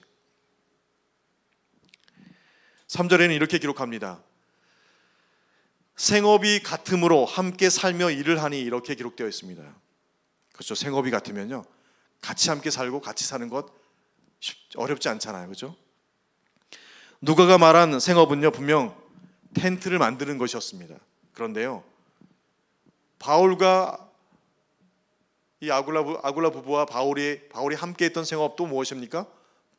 3절에는 이렇게 기록합니다. 생업이 같음으로 함께 살며 일을 하니, 이렇게 기록되어 있습니다. 그렇죠. 생업이 같으면요, 같이 함께 살고 같이 사는 것 어렵지 않잖아요. 그렇죠? 누가가 말한 생업은요, 분명 텐트를 만드는 것이었습니다. 그런데요, 바울과 이 아굴라 부부와 바울이 함께 했던 생업도 무엇입니까?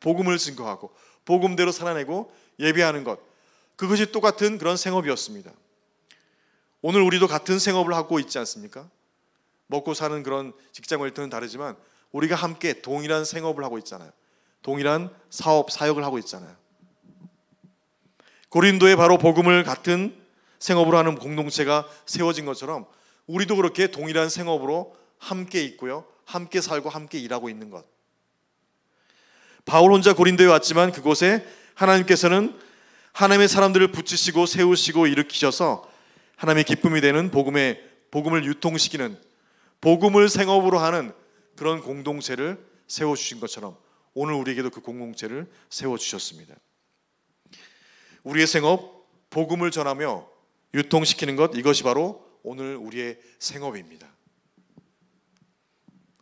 복음을 증거하고 복음대로 살아내고 예배하는 것, 그것이 똑같은 그런 생업이었습니다. 오늘 우리도 같은 생업을 하고 있지 않습니까? 먹고 사는 그런 직장 웰터는 다르지만 우리가 함께 동일한 생업을 하고 있잖아요. 동일한 사업, 사역을 하고 있잖아요. 고린도에 바로 복음을 같은 생업으로 하는 공동체가 세워진 것처럼 우리도 그렇게 동일한 생업으로 함께 있고요, 함께 살고 함께 일하고 있는 것. 바울 혼자 고린도에 왔지만 그곳에 하나님께서는 하나님의 사람들을 붙이시고 세우시고 일으키셔서 하나님의 기쁨이 되는 복음을 유통시키는, 복음을 생업으로 하는 그런 공동체를 세워주신 것처럼 오늘 우리에게도 그 공동체를 세워주셨습니다. 우리의 생업, 복음을 전하며 유통시키는 것, 이것이 바로 오늘 우리의 생업입니다.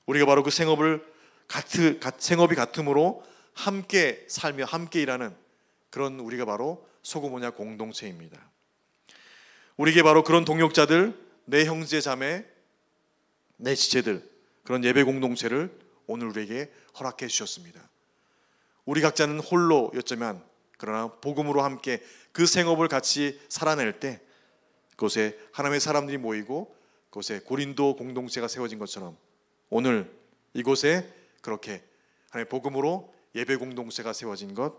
우리가 바로 그 생업이 같음으로 함께 살며 함께 일하는 그런 우리가 바로 소그모냐 공동체입니다. 우리에게 바로 그런 동역자들, 내 형제 자매, 내 지체들, 그런 예배 공동체를 오늘 우리에게 허락해 주셨습니다. 우리 각자는 홀로였지만 그러나 복음으로 함께 그 생업을 같이 살아낼 때 그곳에 하나님의 사람들이 모이고 그곳에 고린도 공동체가 세워진 것처럼 오늘 이곳에 그렇게 하나님의 복음으로 예배 공동체가 세워진 것,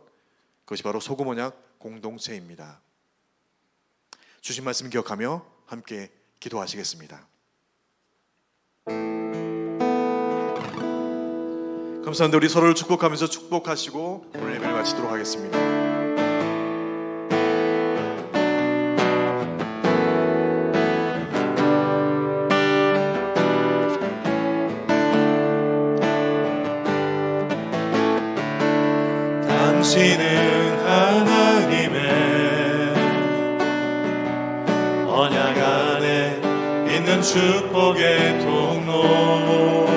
그것이 바로 소그모냐 공동체입니다. 주신 말씀 기억하며 함께 기도하시겠습니다. 감사합니다. 우리 서로를 축복하면서 축복하시고 오늘 예배를 마치도록 하겠습니다. 당신은 하나님의 언약 안에 있는 축복의 통로,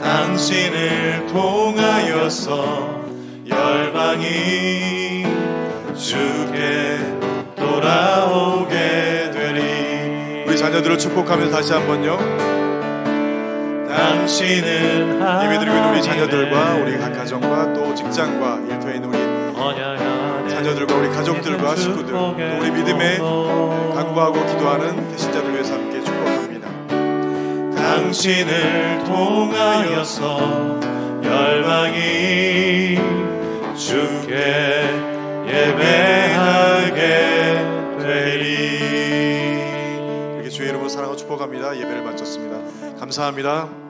당신을 통하여서 열방이 주께 돌아오게 되리. 우리 자녀들을 축복하면서 다시 한번요. 당신은 예배드리고 있는 우리 자녀들과 우리 각 가정과 또 직장과 일터에 있는 우리 자녀들과 우리 가족들과 식구들, 또 우리 믿음에 간구하고 기도하는 대신자들 위해서 함께 축복합니다. 당신을 통하여서 열방이 주께 예배하게 되리. 이렇게 주의 이름으로 사랑하고 축복합니다. 예배를 마쳤습니다. 감사합니다.